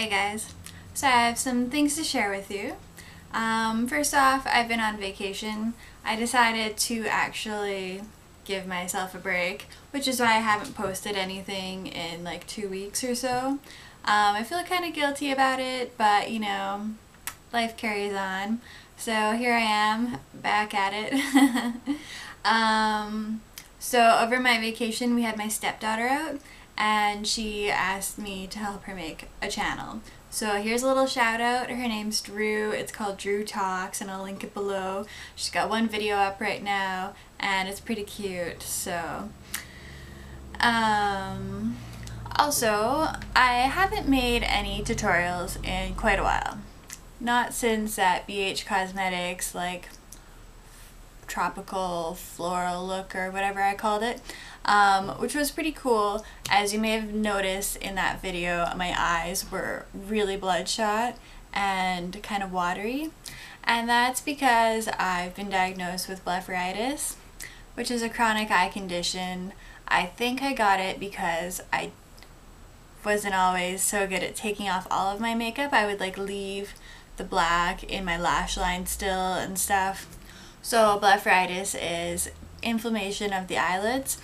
Hey guys, so I have some things to share with you. First off, I've been on vacation. I decided to actually give myself a break, which is why I haven't posted anything in like 2 weeks or so. I feel kind of guilty about it, but you know, life carries on. So here I am, back at it. So over my vacation we had my stepdaughter out and she asked me to help her make a channel. So here's a little shout out. Her name's Drew. It's called Drew Talks and I'll link it below. She's got one video up right now and it's pretty cute. So also, I haven't made any tutorials in quite a while. Not since that BH Cosmetics like tropical floral look or whatever I called it, which was pretty cool. As you may have noticed in that video, my eyes were really bloodshot and kind of watery, and that's because I've been diagnosed with blepharitis, which is a chronic eye condition. I think I got it because I wasn't always so good at taking off all of my makeup. I would like leave the black in my lash line still and stuff. So blepharitis is inflammation of the eyelids.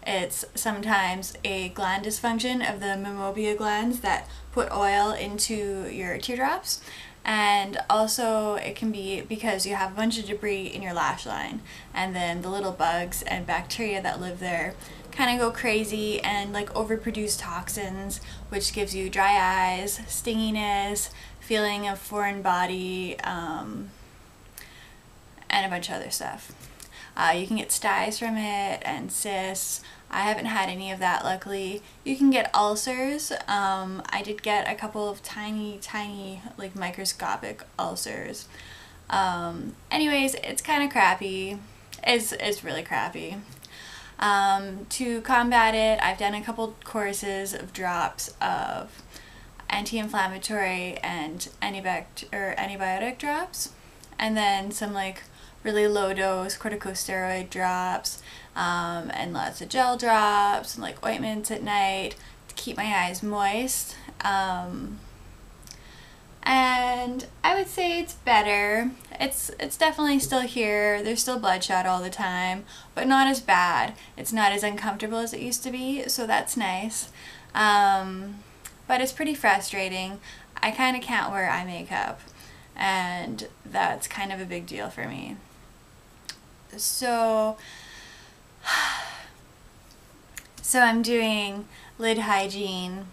It's sometimes a gland dysfunction of the meibomian glands that put oil into your teardrops, and also it can be because you have a bunch of debris in your lash line, and then the little bugs and bacteria that live there kind of go crazy and like overproduce toxins, which gives you dry eyes, stinginess, feeling of foreign body, and a bunch of other stuff. You can get styes from it and cysts. I haven't had any of that, luckily. You can get ulcers. I did get a couple of tiny like microscopic ulcers. Anyways, it's kind of crappy. It's really crappy. To combat it, I've done a couple courses of drops of anti-inflammatory and antibiotic drops, and then some like really low dose corticosteroid drops, and lots of gel drops and like ointments at night to keep my eyes moist. And I would say it's better. It's definitely still here. There's still bloodshot all the time, but not as bad. It's not as uncomfortable as it used to be, so that's nice. But it's pretty frustrating. I kind of can't wear eye makeup, and that's kind of a big deal for me. So I'm doing lid hygiene,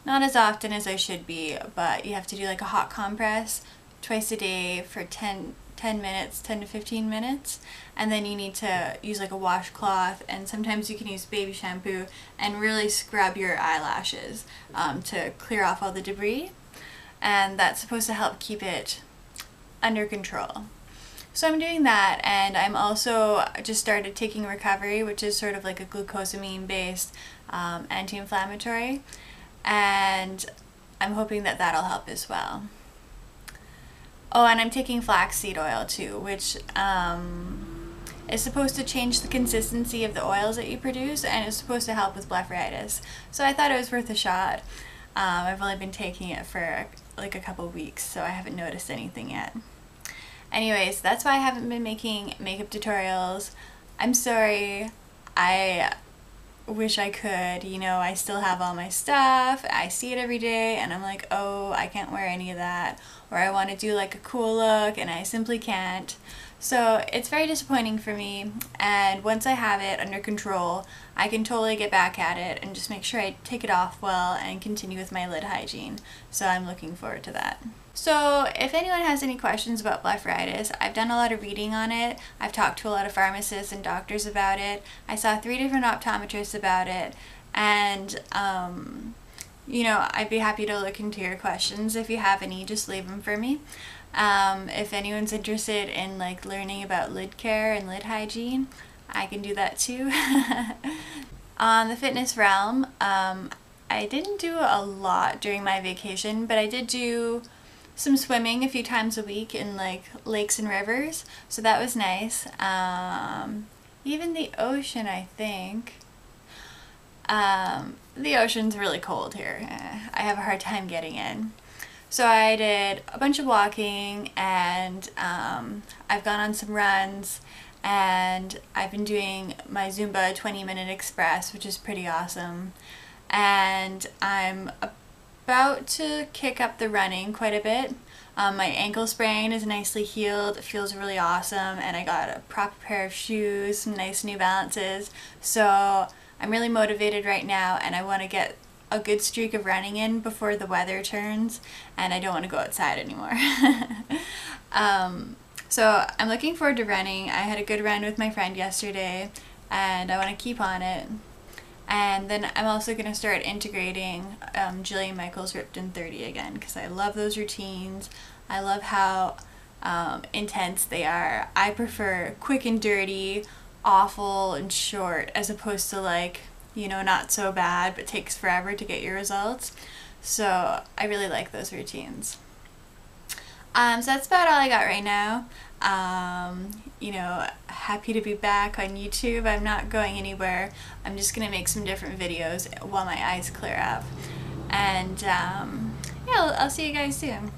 not as often as I should be, but you have to do like a hot compress twice a day for 10 minutes, 10 to 15 minutes, and then you need to use like a washcloth, and sometimes you can use baby shampoo and really scrub your eyelashes to clear off all the debris, and that's supposed to help keep it under control. So I'm doing that, and I'm also just started taking Recovery, which is sort of like a glucosamine based anti-inflammatory, and I'm hoping that that'll help as well. Oh, and I'm taking flaxseed oil too, which is supposed to change the consistency of the oils that you produce, and it's supposed to help with blepharitis. So I thought it was worth a shot. I've only been taking it for like a couple weeks, so I haven't noticed anything yet. Anyways, that's why I haven't been making makeup tutorials. I'm sorry. I wish I could. You know, I still have all my stuff. I see it every day and I'm like, oh, I can't wear any of that. Or I want to do like a cool look and I simply can't. So it's very disappointing for me, and once I have it under control, I can totally get back at it and just make sure I take it off well and continue with my lid hygiene. So I'm looking forward to that. So if anyone has any questions about blepharitis, I've done a lot of reading on it. I've talked to a lot of pharmacists and doctors about it. I saw 3 different optometrists about it, and you know, I'd be happy to look into your questions. If you have any, just leave them for me. If anyone's interested in like learning about lid care and lid hygiene, I can do that too. On the fitness realm, I didn't do a lot during my vacation, but I did do some swimming a few times a week in like lakes and rivers, so that was nice. Even the ocean, I think. The ocean's really cold here. I have a hard time getting in. So I did a bunch of walking, and I've gone on some runs, and I've been doing my Zumba 20-minute express, which is pretty awesome. And I'm about to kick up the running quite a bit. My ankle sprain is nicely healed. It feels really awesome, and I got a proper pair of shoes, some nice New Balances. So I'm really motivated right now, and I want to get a good streak of running in before the weather turns, and I don't want to go outside anymore. So I'm looking forward to running. I had a good run with my friend yesterday, and I want to keep on it. And then I'm also going to start integrating Jillian Michaels' Ripped in 30 again, because I love those routines. I love how intense they are. I prefer quick and dirty, awful and short, as opposed to like, you know, not so bad but takes forever to get your results. So I really like those routines. So that's about all I got right now. You know, happy to be back on YouTube. I'm not going anywhere. I'm just gonna make some different videos while my eyes clear up. And yeah, I'll see you guys soon.